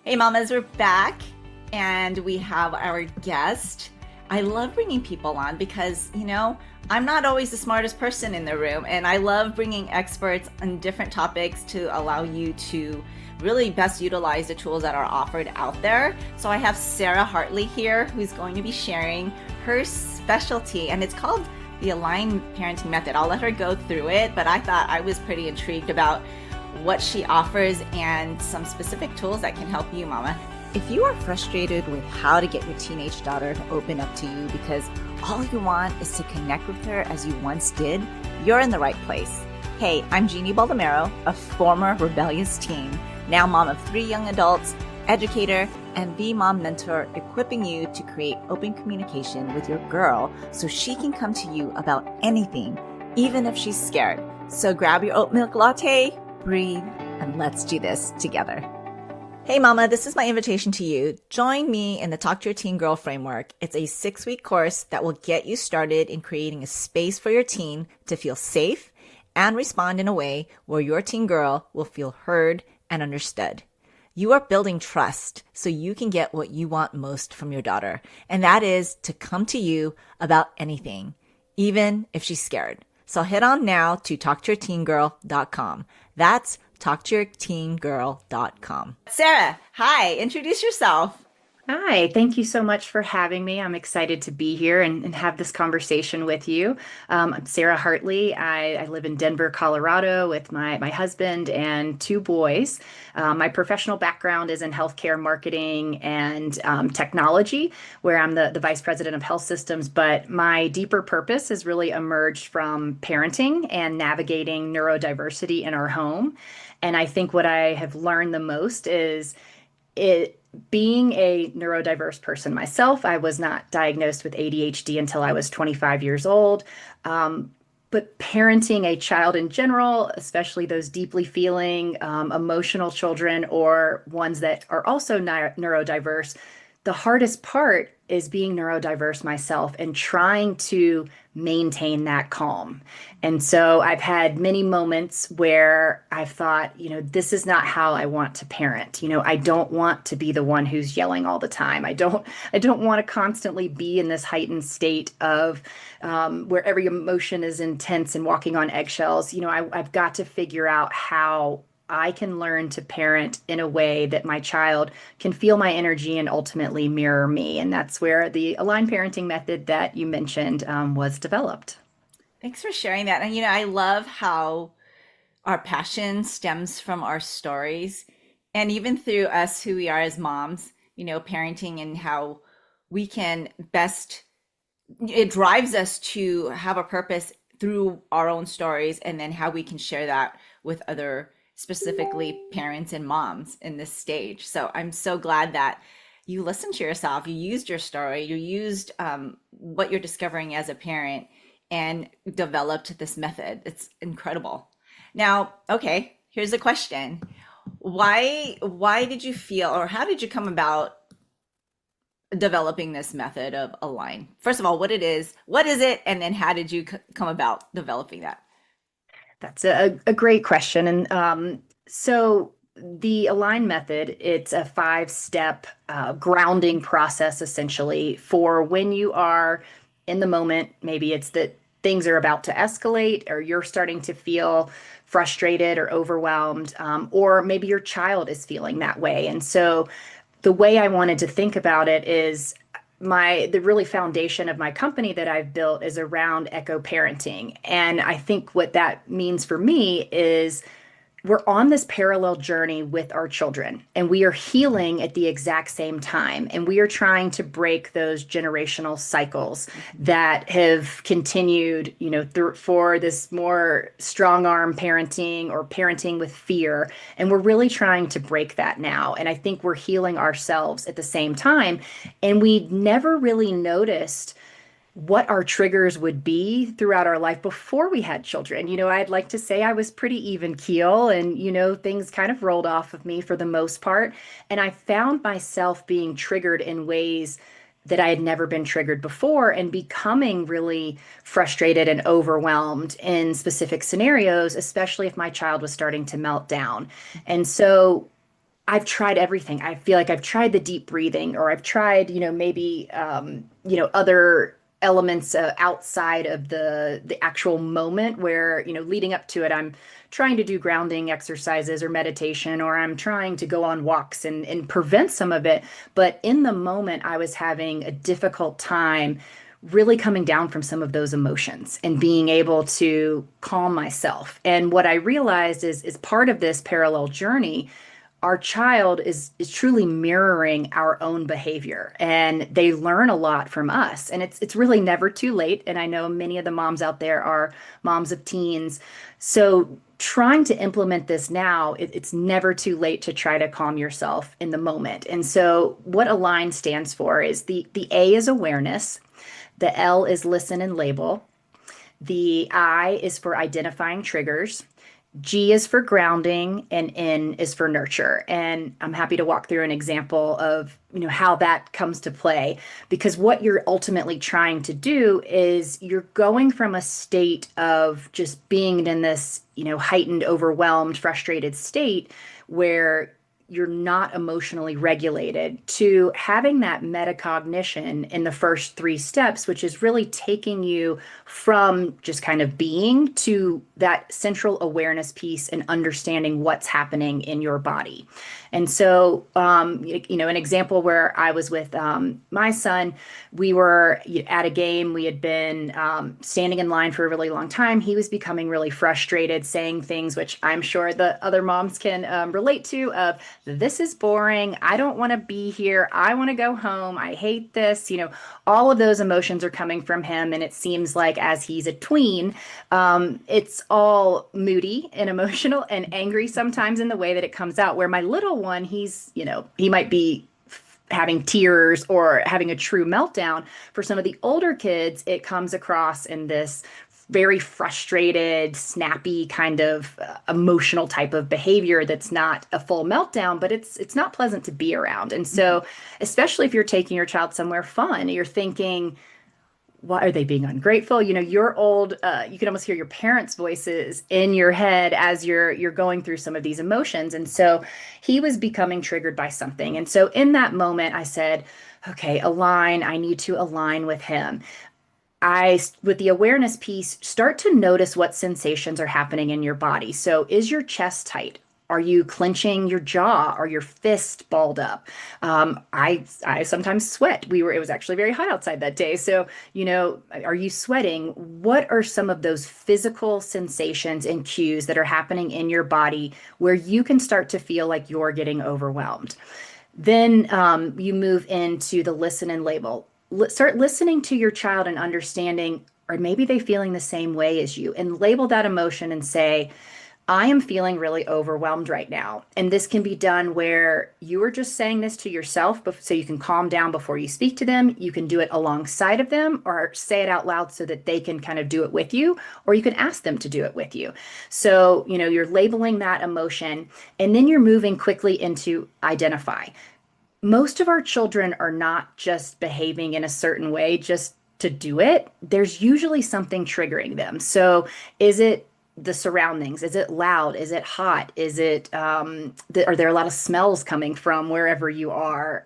Hey, mamas, we're back and we have our guest. I love bringing people on because, I'm not always the smartest person in the room, and I love bringing experts on different topics to allow you to really best utilize the tools that are offered out there. So I have Sara Hartley here who's going to be sharing her specialty, and it's called the Aligned Parenting Method. I'll let her go through it, but I thought I was pretty intrigued about what she offers and some specific tools that can help you, mama. If you are frustrated with how to get your teenage daughter to open up to you because all you want is to connect with her as you once did, you're in the right place. Hey, I'm Jeannie Baldomero, a former rebellious teen, now mom of 3 young adults, educator, and the mom mentor, equipping you to create open communication with your girl so she can come to you about anything, even if she's scared. So grab your oat milk latte, breathe, and let's do this together. Hey mama, this is my invitation to you. Join me in the Talk to Your Teen Girl framework. It's a 6-week course that will get you started in creating a space for your teen to feel safe and respond in a way where your teen girl will feel heard and understood. You are building trust so you can get what you want most from your daughter, and that is to come to you about anything, even if she's scared. So head on now to talktoyourteengirl.com. That's talktoyourteengirl.com. Sara, hi, introduce yourself. Hi, thank you so much for having me. I'm excited to be here and have this conversation with you. I'm Sara Hartley. I live in Denver, Colorado with my husband and 2 boys. My professional background is in healthcare marketing and technology, where I'm the vice president of health systems. But my deeper purpose has really emerged from parenting and navigating neurodiversity in our home. And I think what I have learned the most is being a neurodiverse person myself. I was not diagnosed with ADHD until I was 25 years old. But parenting a child in general, especially those deeply feeling, emotional children or ones that are also neurodiverse, the hardest part is being neurodiverse myself and trying to maintain that calm. And so I've had many moments where I've thought, this is not how I want to parent. I don't want to be the one who's yelling all the time. I don't want to constantly be in this heightened state of where every emotion is intense and walking on eggshells. I've got to figure out how I can learn to parent in a way that my child can feel my energy and ultimately mirror me. And that's where the aligned parenting method that you mentioned was developed. Thanks for sharing that. And I love how our passion stems from our stories and even through us who we are as moms, parenting and how we can best, it drives us to have a purpose through our own stories and then how we can share that with other, specifically parents and moms in this stage. So I'm so glad that you listened to yourself, you used your story, you used what you're discovering as a parent and developed this method. It's incredible. Now, okay, here's a question. Why did you feel, or how did you come about developing this method of Align? First of all, what is it? And then how did you come about developing that? That's a great question. And so the Align method, it's a 5-step grounding process essentially for when you are in the moment. Maybe it's that things are about to escalate or you're starting to feel frustrated or overwhelmed, or maybe your child is feeling that way. And so the way I wanted to think about it is the really foundation of my company that I've built is around echo parenting. And I think what that means for me is we're on this parallel journey with our children and we are healing at the exact same time. And we are trying to break those generational cycles that have continued, for this more strong arm parenting or parenting with fear. And we're really trying to break that now. And I think we're healing ourselves at the same time. And we never really noticed what our triggers would be throughout our life before we had children. I'd like to say I was pretty even keel and, things kind of rolled off of me for the most part. And I found myself being triggered in ways that I had never been triggered before and becoming really frustrated and overwhelmed in specific scenarios, especially if my child was starting to melt down. And so I've tried everything. I feel like I've tried the deep breathing, or I've tried, maybe, other elements outside of the actual moment where, leading up to it, I'm trying to do grounding exercises or meditation, or I'm trying to go on walks and prevent some of it. But in the moment, I was having a difficult time really coming down from some of those emotions and being able to calm myself. And what I realized is part of this parallel journey, our child is truly mirroring our own behavior, and they learn a lot from us, and it's really never too late. And I know many of the moms out there are moms of teens, so trying to implement this now, it's never too late to try to calm yourself in the moment. And so what align stands for is the A is awareness, the L is listen and label, the I is for identifying triggers, G is for grounding, and N is for nurture. And I'm happy to walk through an example of, how that comes to play, because what you're ultimately trying to do is you're going from a state of just being in this, heightened, overwhelmed, frustrated state where you're not emotionally regulated, to having that metacognition in the first three steps, which is really taking you from just kind of being to that central awareness piece and understanding what's happening in your body. And so, an example where I was with my son, we were at a game. We had been standing in line for a really long time. He was becoming really frustrated, saying things which I'm sure the other moms can relate to, of, this is boring. I don't want to be here. I want to go home. I hate this. All of those emotions are coming from him. And it seems like as he's a tween, it's all moody and emotional and angry sometimes in the way that it comes out. Where my little one, he might be having tears or having a true meltdown. For some of the older kids, it comes across in this very frustrated, snappy kind of emotional type of behavior that's not a full meltdown, but it's not pleasant to be around. And so, especially if you're taking your child somewhere fun, you're thinking, why are they being ungrateful? You're old. You can almost hear your parents' voices in your head as you're going through some of these emotions. And so he was becoming triggered by something. And so in that moment, I said, okay, align. I need to align with him. With the awareness piece, start to notice what sensations are happening in your body. So is your chest tight? Are you clenching your jaw? Are your fists balled up? I sometimes sweat. It was actually very hot outside that day. So, are you sweating? What are some of those physical sensations and cues that are happening in your body where you can start to feel like you're getting overwhelmed? Then you move into the listen and label. Start listening to your child and understanding, or maybe they feeling the same way as you, and label that emotion and say, I am feeling really overwhelmed right now. And this can be done where you are just saying this to yourself so you can calm down before you speak to them. You can do it alongside of them or say it out loud so that they can kind of do it with you, or you can ask them to do it with you. So, you're labeling that emotion, and then you're moving quickly into identify. Most of our children are not just behaving in a certain way just to do it. There's usually something triggering them. So is it the surroundings? Is it loud? Is it hot? Is it, are there a lot of smells coming from wherever you are?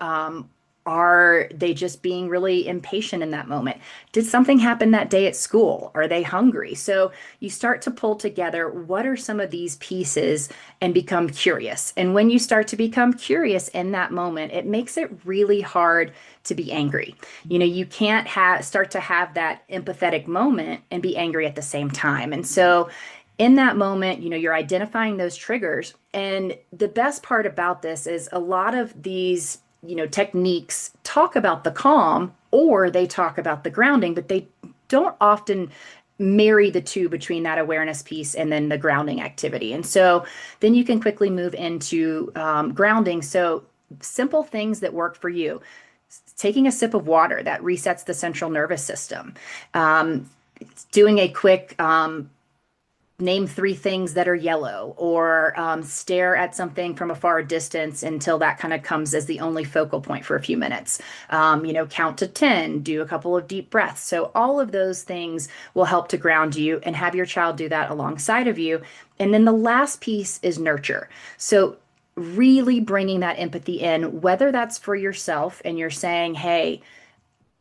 Are they just being really impatient in that moment? Did something happen that day at school? Are they hungry? So you start to pull together, what are some of these pieces, and become curious. And when you start to become curious in that moment, it makes it really hard to be angry. You can't start to have that empathetic moment and be angry at the same time. And so in that moment, you're identifying those triggers. And the best part about this is a lot of these techniques talk about the calm, or they talk about the grounding, but they don't often marry the two between that awareness piece and then the grounding activity. And so then you can quickly move into grounding. So simple things that work for you. Taking a sip of water that resets the central nervous system. Doing a quick name three things that are yellow, or stare at something from a far distance until that kind of comes as the only focal point for a few minutes. Count to 10, do a couple of deep breaths. So all of those things will help to ground you, and have your child do that alongside of you. And then the last piece is nurture. So really bringing that empathy in, whether that's for yourself and you're saying, hey,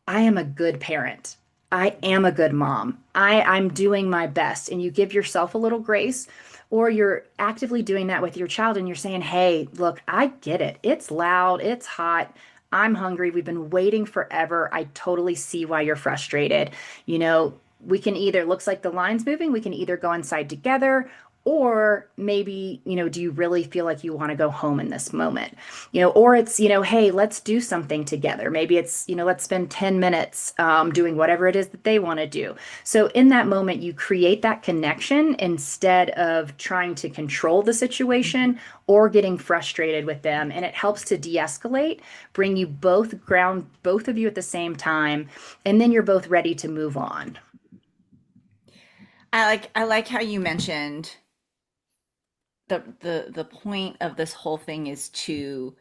I am a good parent. I am a good mom. I'm doing my best. And you give yourself a little grace, or you're actively doing that with your child and you're saying, hey, look, I get it. It's loud, it's hot. I'm hungry. We've been waiting forever. I totally see why you're frustrated. You know, we can either, looks like the line's moving, we can either go inside together, or maybe, do you really feel like you want to go home in this moment? Or it's, hey, let's do something together. Maybe it's, let's spend 10 minutes doing whatever it is that they want to do. So in that moment, you create that connection instead of trying to control the situation or getting frustrated with them. And it helps to de-escalate, bring you both ground, both of you at the same time, and then you're both ready to move on. I like how you mentioned the point of this whole thing is to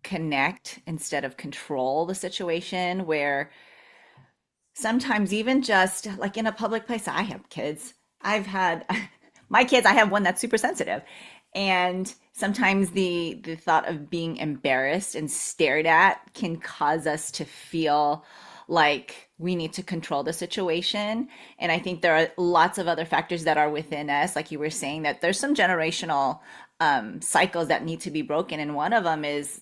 connect instead of control the situation, where sometimes even just like in a public place, I have kids. I've had my kids, I have one that's super sensitive. And sometimes the thought of being embarrassed and stared at can cause us to feel like we need to control the situation. And I think there are lots of other factors that are within us, like you were saying, that there's some generational cycles that need to be broken. And one of them is,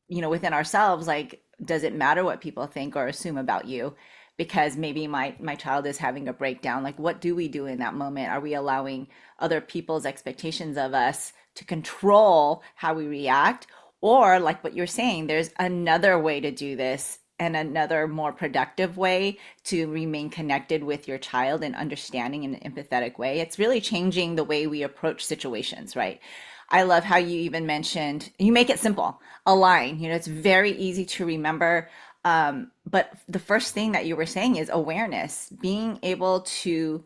within ourselves, like, does it matter what people think or assume about you? Because maybe my child is having a breakdown. Like, what do we do in that moment? Are we allowing other people's expectations of us to control how we react? Or like what you're saying, there's another way to do this, and another more productive way to remain connected with your child and understanding in an empathetic way. It's really changing the way we approach situations, right? I love how you even mentioned, you make it simple, a line. It's very easy to remember. But the first thing that you were saying is awareness, being able to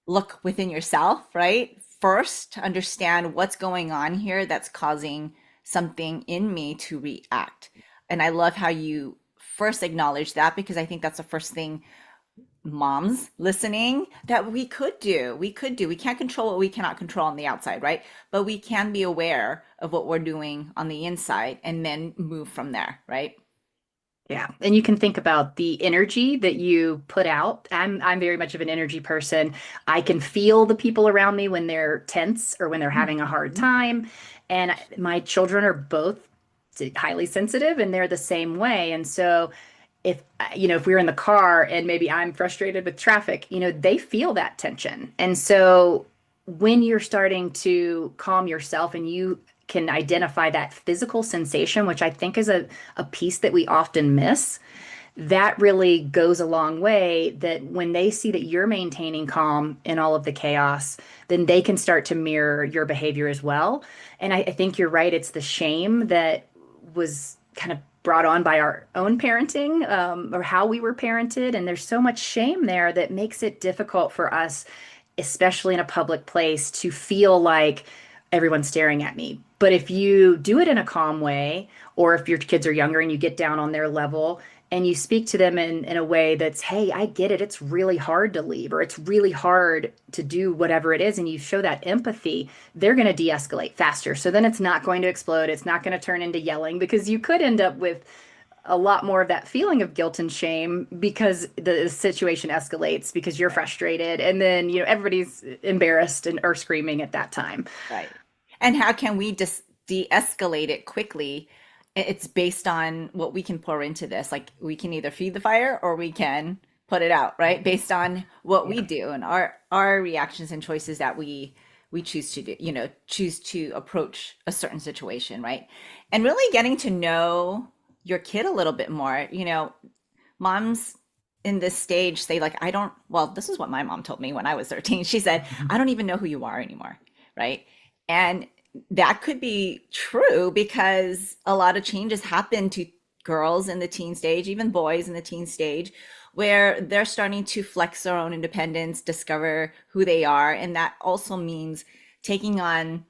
look within yourself, right? First, to understand what's going on here that's causing something in me to react. And I love how you first acknowledge that, because I think that's the first thing, moms listening, that we could do. We could do. We can't control what we cannot control on the outside, right? But we can be aware of what we're doing on the inside and then move from there, right? Yeah. And you can think about the energy that you put out. I'm very much of an energy person. I can feel the people around me when they're tense or when they're having a hard Mhm. time. And my children are both highly sensitive and they're the same way. And so if we're in the car and maybe I'm frustrated with traffic, they feel that tension. And so when you're starting to calm yourself and you can identify that physical sensation, which I think is a piece that we often miss, that really goes a long way. That when they see that you're maintaining calm in all of the chaos, then they can start to mirror your behavior as well. And I think you're right. It's the shame that was kind of brought on by our own parenting, or how we were parented. And there's so much shame there that makes it difficult for us, especially in a public place, to feel like everyone's staring at me. But if you do it in a calm way, or if your kids are younger and you get down on their level and you speak to them in a way that's, hey, I get it. It's really hard to leave, or it's really hard to do whatever it is. And you show that empathy, they're going to de escalate faster. So then it's not going to explode. It's not going to turn into yelling, because you could end up with a lot more of that feeling of guilt and shame because the situation escalates because you're Right. frustrated, and then everybody's embarrassed and or screaming at that time. Right. And how can we just de-escalate it quickly? It's based on what we can pour into this. Like, we can either feed the fire or we can put it out, right? Based on what we Yeah. do and our reactions and choices that we choose to do, choose to approach a certain situation, right? And really getting to know your kid a little bit more. Moms in this stage say, like, I don't, well, this is what my mom told me when I was 13. She said, I don't even know who you are anymore, right? And that could be true, because a lot of changes happen to girls in the teen stage, even boys in the teen stage, where they're starting to flex their own independence, discover who they are. And that also means taking on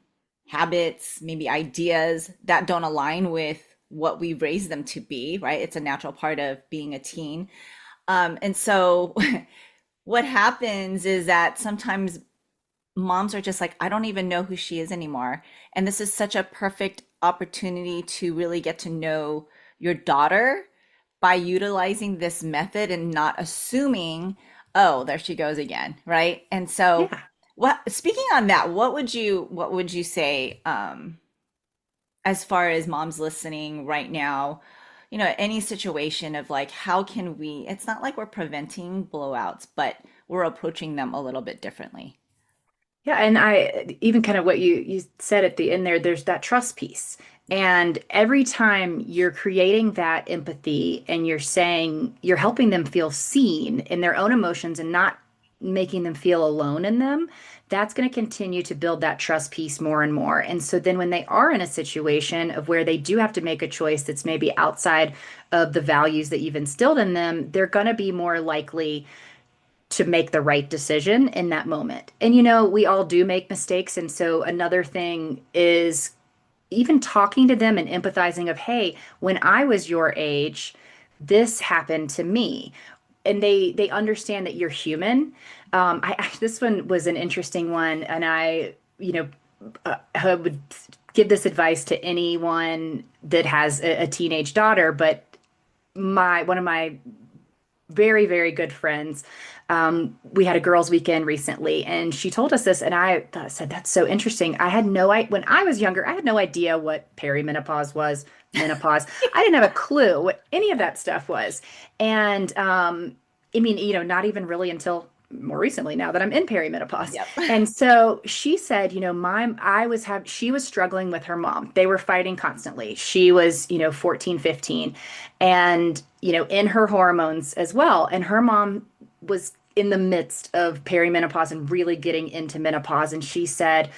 habits, maybe ideas that don't align with what we raised them to be, right? It's a natural part of being a teen. And so what happens is that sometimes moms are just like, I don't even know who she is anymore. And this is such a perfect opportunity to really get to know your daughter by utilizing this method and not assuming, oh, there she goes again, right? And so, Yeah. what speaking on that, what would you say as far as moms listening right now, any situation of like, how can we, it's not like we're preventing blowouts, but we're approaching them a little bit differently. Yeah, and I even kind of what you said at the end there, there's that trust piece. And every time you're creating that empathy and you're saying you're helping them feel seen in their own emotions and not making them feel alone in them, that's going to continue to build that trust piece more and more. And so then when they are in a situation of where they do have to make a choice that's maybe outside of the values that you've instilled in them, they're going to be more likely to make the right decision in that moment. And we all do make mistakes. And so another thing is even talking to them and empathizing of, hey, when I was your age, this happened to me. And they understand that you're human. This one was an interesting one, and I would give this advice to anyone that has a teenage daughter. But my one of my very, very good friends. We had a girls' weekend recently, and she told us this, and said, "That's so interesting." I had no idea when I was younger. I had no idea what perimenopause was, menopause. I didn't have a clue what any of that stuff was, and I mean, not even really until more recently now that I'm in perimenopause. Yep. And so she said, she was struggling with her mom. They were fighting constantly. She was, 14, 15, and, in her hormones as well. And her mom was in the midst of perimenopause and really getting into menopause. And she said,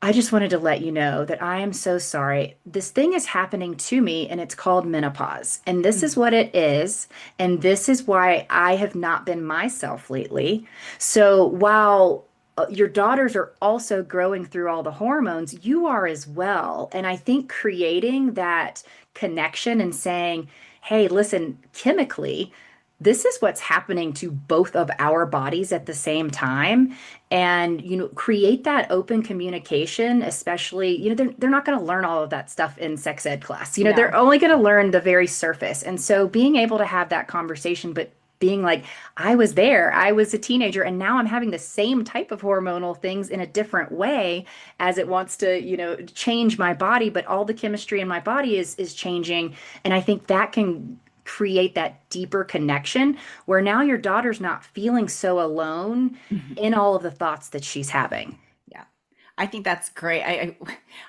I just wanted to let you know that I am so sorry. This thing is happening to me, and it's called menopause. And this is what it is. And this is why I have not been myself lately. So while your daughters are also growing through all the hormones, you are as well. And I think creating that connection and saying, hey, listen, chemically, this is what's happening to both of our bodies at the same time. And create that open communication, especially they're not going to learn all of that stuff in sex ed class. They're No. only going to learn the very surface. And so being able to have that conversation, but being like, I was there, I was a teenager, and now I'm having the same type of hormonal things in a different way as it wants to change my body, but all the chemistry in my body is changing. And I think that can create that deeper connection where now your daughter's not feeling so alone in all of the thoughts that she's having. Yeah, I think that's great.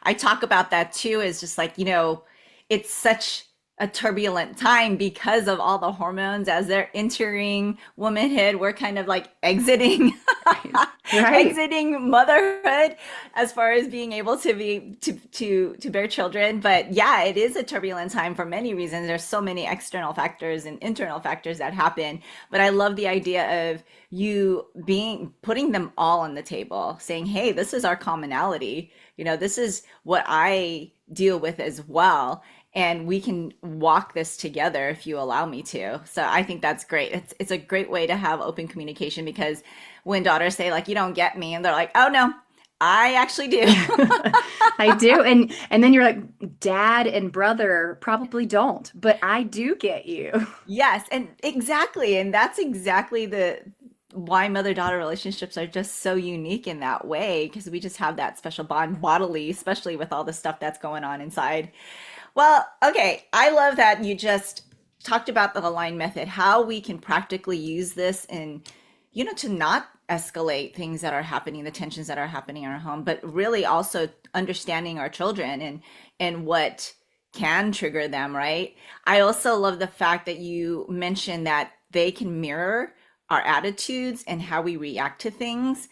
I talk about that too. Is just like, it's such a turbulent time because of all the hormones as they're entering womanhood. We're kind of like exiting Right. Right. exiting motherhood as far as being able to be to bear children. But yeah, it is a turbulent time for many reasons. There's so many external factors and internal factors that happen. But I love the idea of you being putting them all on the table, saying, hey, this is our commonality. This is what I deal with as well, and we can walk this together if you allow me to. So I think that's great. It's a great way to have open communication, because when daughters say like, you don't get me, and they're like, oh no, I actually do. I do. And then you're like, dad and brother probably don't, but I do get you. Yes, and exactly. And that's exactly the why mother-daughter relationships are just so unique in that way, because we just have that special bond bodily, especially with all the stuff that's going on inside. Well, okay. I love that you just talked about the align method, how we can practically use this and, to not escalate things that are happening, the tensions that are happening in our home, but really also understanding our children and what can trigger them, right? I also love the fact that you mentioned that they can mirror our attitudes and how we react to things.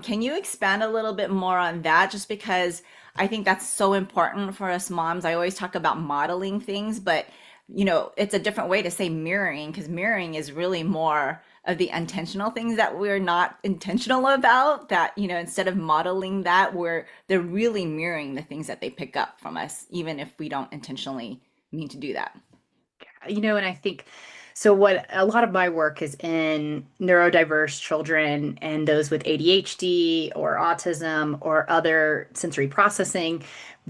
Can you expand a little bit more on that? Just because I think that's so important for us moms. I always talk about modeling things, but it's a different way to say mirroring, because mirroring is really more of the intentional things that we're not intentional about, that, instead of modeling that, they're really mirroring the things that they pick up from us, even if we don't intentionally mean to do that. And I think So what a lot of my work is in neurodiverse children and those with ADHD or autism or other sensory processing,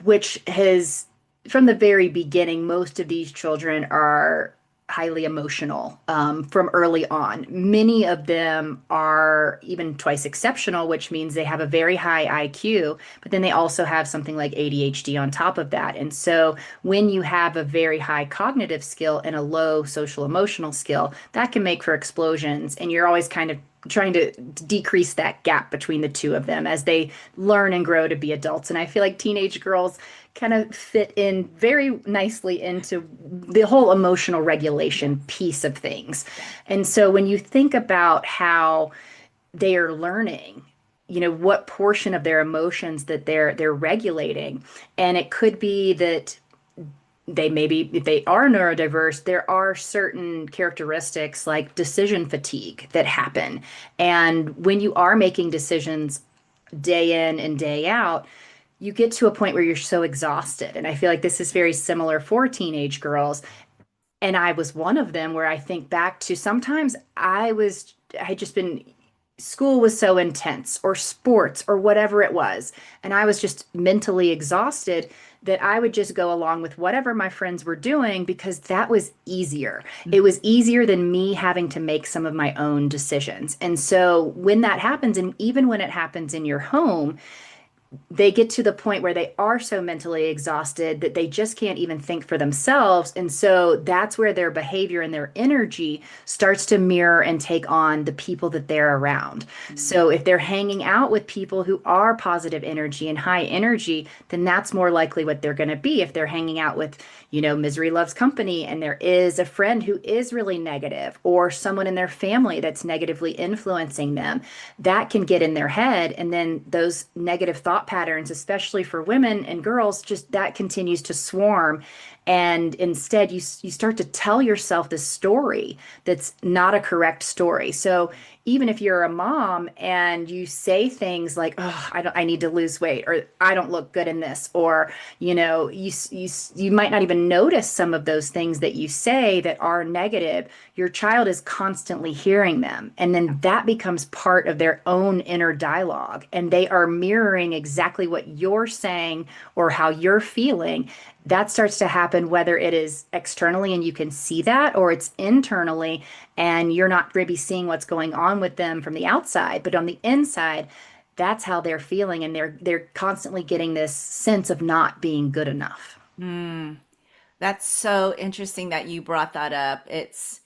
which has from the very beginning, most of these children are highly emotional from early on. Many of them are even twice exceptional, which means they have a very high IQ, but then they also have something like ADHD on top of that. And so when you have a very high cognitive skill and a low social emotional skill, that can make for explosions. And you're always kind of trying to decrease that gap between the two of them as they learn and grow to be adults. And I feel like teenage girls kind of fit in very nicely into the whole emotional regulation piece of things. And so when you think about how they are learning, what portion of their emotions that they're regulating, and it could be that they maybe, if they are neurodiverse, there are certain characteristics like decision fatigue that happen. And when you are making decisions day in and day out, you get to a point where you're so exhausted. And I feel like this is very similar for teenage girls. And I was one of them where I think back to sometimes I had just been, school was so intense or sports or whatever it was. And I was just mentally exhausted that I would just go along with whatever my friends were doing because that was easier. It was easier than me having to make some of my own decisions. And so when that happens, and even when it happens in your home, they get to the point where they are so mentally exhausted that they just can't even think for themselves. And so that's where their behavior and their energy starts to mirror and take on the people that they're around. So if they're hanging out with people who are positive energy and high energy, then that's more likely what they're going to be. If they're hanging out with, misery loves company, and there is a friend who is really negative or someone in their family that's negatively influencing them, that can get in their head. And then those negative thought patterns, especially for women and girls, just that continues to swarm. And instead, you start to tell yourself this story that's not a correct story. So even if you're a mom and you say things like, "Oh, I need to lose weight," or "I don't look good in this," or you might not even notice some of those things that you say that are negative. Your child is constantly hearing them, and then that becomes part of their own inner dialogue, and they are mirroring exactly what you're saying or how you're feeling. That starts to happen whether it is externally and you can see that, or it's internally and you're not maybe seeing what's going on with them from the outside, but on the inside, that's how they're feeling, and they're constantly getting this sense of not being good enough. Mm, that's so interesting that you brought that up. It's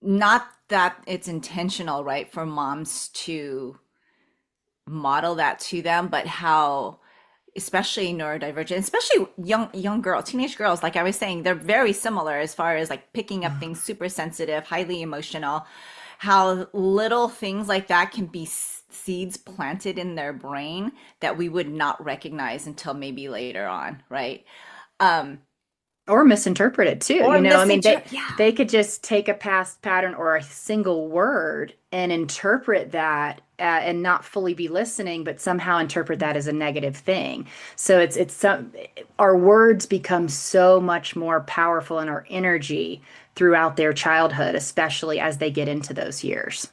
not that it's intentional, right, for moms to model that to them, but how, especially neurodivergent, especially young girls, teenage girls, like I was saying, they're very similar as far as like picking up things, super sensitive, highly emotional, how little things like that can be seeds planted in their brain that we would not recognize until maybe later on, right? Um, Or misinterpret it too. or I mean, misinterpret, yeah. they could just take a past pattern or a single word and interpret that and not fully be listening, but somehow interpret that as a negative thing. So it's some our words become so much more powerful in our energy throughout their childhood, especially as they get into those years.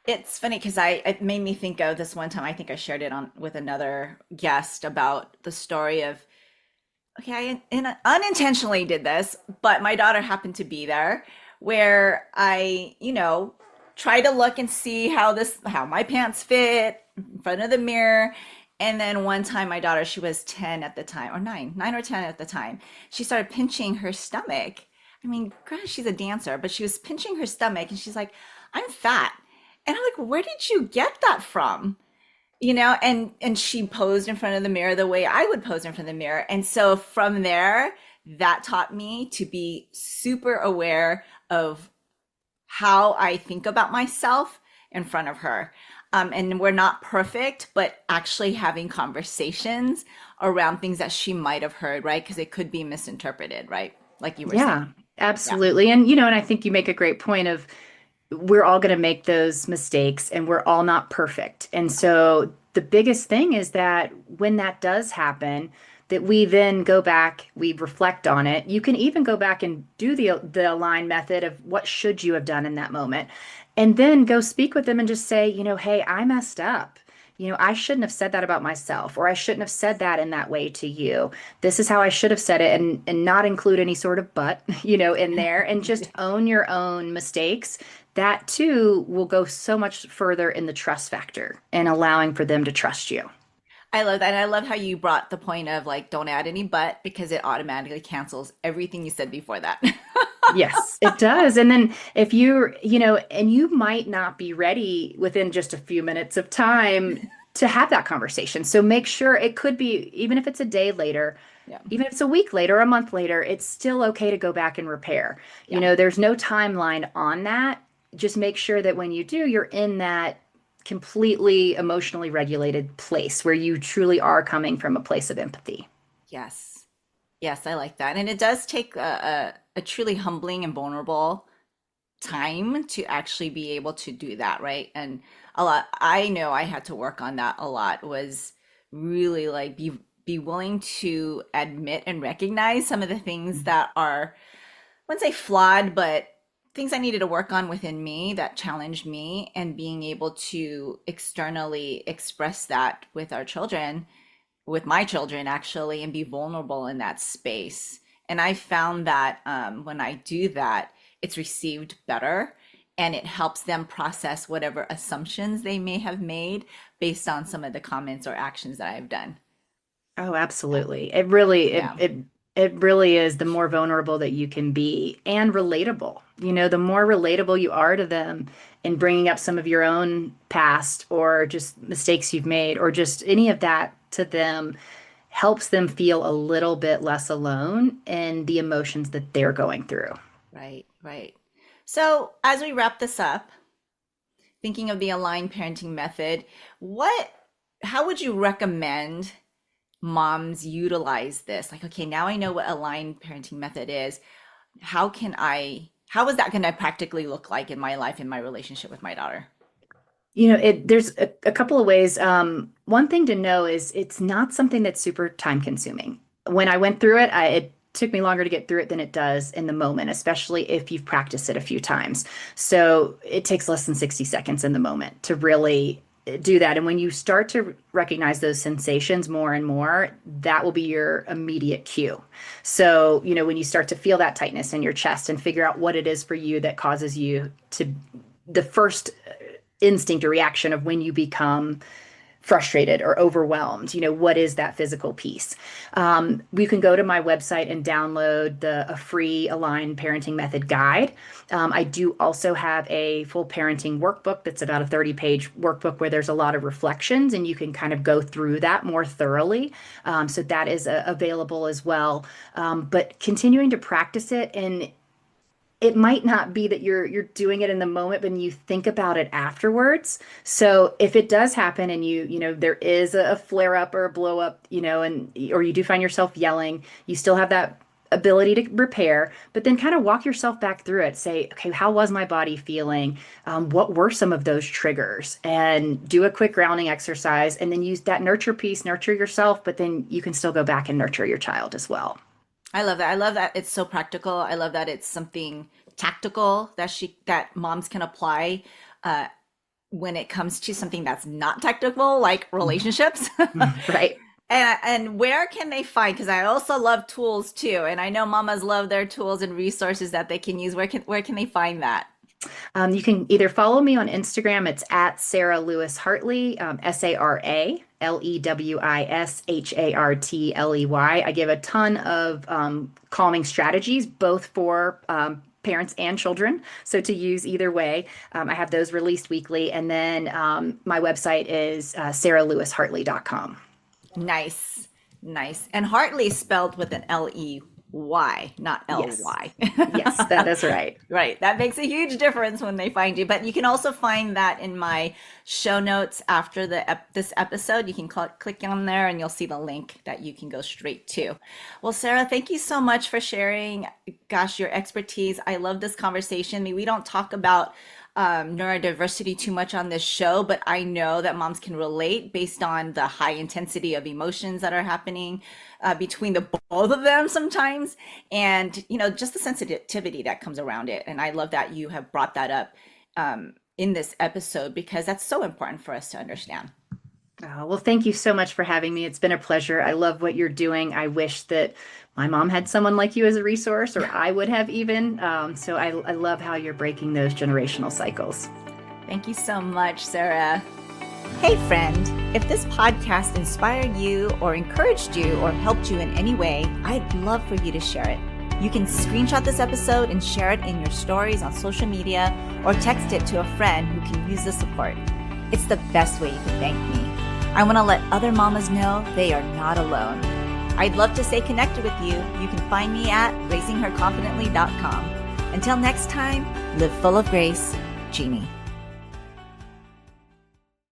It's funny because it made me think of this one time. I think I shared it on with another guest about the story of, okay, unintentionally did this, but my daughter happened to be there where I, try to look and see how my pants fit in front of the mirror. And then one time my daughter, she was 10 at the time, or 9 or 10 at the time, she started pinching her stomach. I mean, granted, she's a dancer, but she was pinching her stomach and she's like, "I'm fat." And I'm like, "Where did you get that from?" And she posed in front of the mirror the way I would pose in front of the mirror. And so from there, that taught me to be super aware of how I think about myself in front of her. And we're not perfect, but actually having conversations around things that she might have heard, right? Because it could be misinterpreted, right? Like you were saying. Yeah, Yeah. absolutely. And I think you make a great point of we're all going to make those mistakes and we're all not perfect. And so the biggest thing is that when that does happen, that we then go back, we reflect on it. You can even go back and do the align method of what should you have done in that moment. And then go speak with them and just say, hey, I messed up. I shouldn't have said that about myself, or I shouldn't have said that in that way to you. This is how I should have said it, and not include any sort of but, in there, and just own your own mistakes. That too will go so much further in the trust factor and allowing for them to trust you. I love that. And I love how you brought the point of like, don't add any but because it automatically cancels everything you said before that. Yes, it does. And then if and you might not be ready within just a few minutes of time to have that conversation. So make sure it could be, even if it's a day later, Yeah. even if it's a week later, a month later, it's still okay to go back and repair. Yeah. There's no timeline on that. Just make sure that when you do, you're in that completely emotionally regulated place where you truly are coming from a place of empathy. Yes. Yes, I like that. And it does take a truly humbling and vulnerable time to actually be able to do that, right? And a lot, I know I had to work on that a lot, was really like be willing to admit and recognize some of the things that are, I wouldn't say flawed, but things I needed to work on within me that challenged me, and being able to externally express that with our children, with my children actually, and be vulnerable in that space. And I found that when I do that, it's received better, and it helps them process whatever assumptions they may have made based on some of the comments or actions that I've done. Oh, absolutely. It really Yeah. it really is the more vulnerable that you can be and relatable. The more relatable you are to them in bringing up some of your own past or just mistakes you've made or just any of that to them helps them feel a little bit less alone in the emotions that they're going through. Right, right. So as we wrap this up, thinking of the aligned parenting method, what, how would you recommend moms utilize this? Like, okay, now I know what aligned parenting method is. How is that going to practically look like in my life, in my relationship with my daughter? There's a couple of ways. One thing to know is it's not something that's super time consuming. When I went through it, it took me longer to get through it than it does in the moment, especially if you've practiced it a few times. So it takes less than 60 seconds in the moment to really do that. And when you start to recognize those sensations more and more, that will be your immediate cue. So, when you start to feel that tightness in your chest and figure out what it is for you that causes you to, the first instinct or reaction of when you become frustrated or overwhelmed, what is that physical piece? You can go to my website and download a free aligned parenting method guide. I do also have a full parenting workbook that's about a 30-page workbook where there's a lot of reflections and you can kind of go through that more thoroughly. So that is available as well. But continuing to practice it, and it might not be that you're doing it in the moment, but you think about it afterwards. So if it does happen and there is a flare up or a blow up, and or you do find yourself yelling, you still have that ability to repair, but then kind of walk yourself back through it. Say, okay, how was my body feeling? What were some of those triggers? And do a quick grounding exercise, and then use that nurture piece, nurture yourself, but then you can still go back and nurture your child as well. I love that. I love that it's so practical. I love that it's something tactical that moms can apply uh, when it comes to something that's not technical, like relationships. Right. And where can they find? Because I also love tools too, and I know mamas love their tools and resources that they can use. Where can they find that? You can either follow me on Instagram. It's at Sara Lewis Hartley, SaraLewisHartley. I give a ton of calming strategies, both for parents and children. So to use either way, I have those released weekly. And then my website is SaraLewisHartley.com. Nice, nice. And Hartley spelled with an Ley, not Yes. Ly. Yes, that is right. Right. That makes a huge difference when they find you. But you can also find that in my show notes after this episode. You can click on there and you'll see the link that you can go straight to. Well, Sara, thank you so much for sharing, gosh, your expertise. I love this conversation. I mean, we don't talk about neurodiversity too much on this show, but I know that moms can relate based on the high intensity of emotions that are happening between the both of them sometimes, and just the sensitivity that comes around it. And I love that you have brought that up in this episode because that's so important for us to understand. Oh, well, thank you so much for having me. It's been a pleasure. I love what you're doing. I wish that my mom had someone like you as a resource, or I would have even. So I love how you're breaking those generational cycles. Thank you so much, Sarah. Hey, friend, if this podcast inspired you or encouraged you or helped you in any way, I'd love for you to share it. You can screenshot this episode and share it in your stories on social media or text it to a friend who can use the support. It's the best way you can thank me. I want to let other mamas know they are not alone. I'd love to stay connected with you. You can find me at raisingherconfidently.com. Until next time, live full of grace, Jeannie.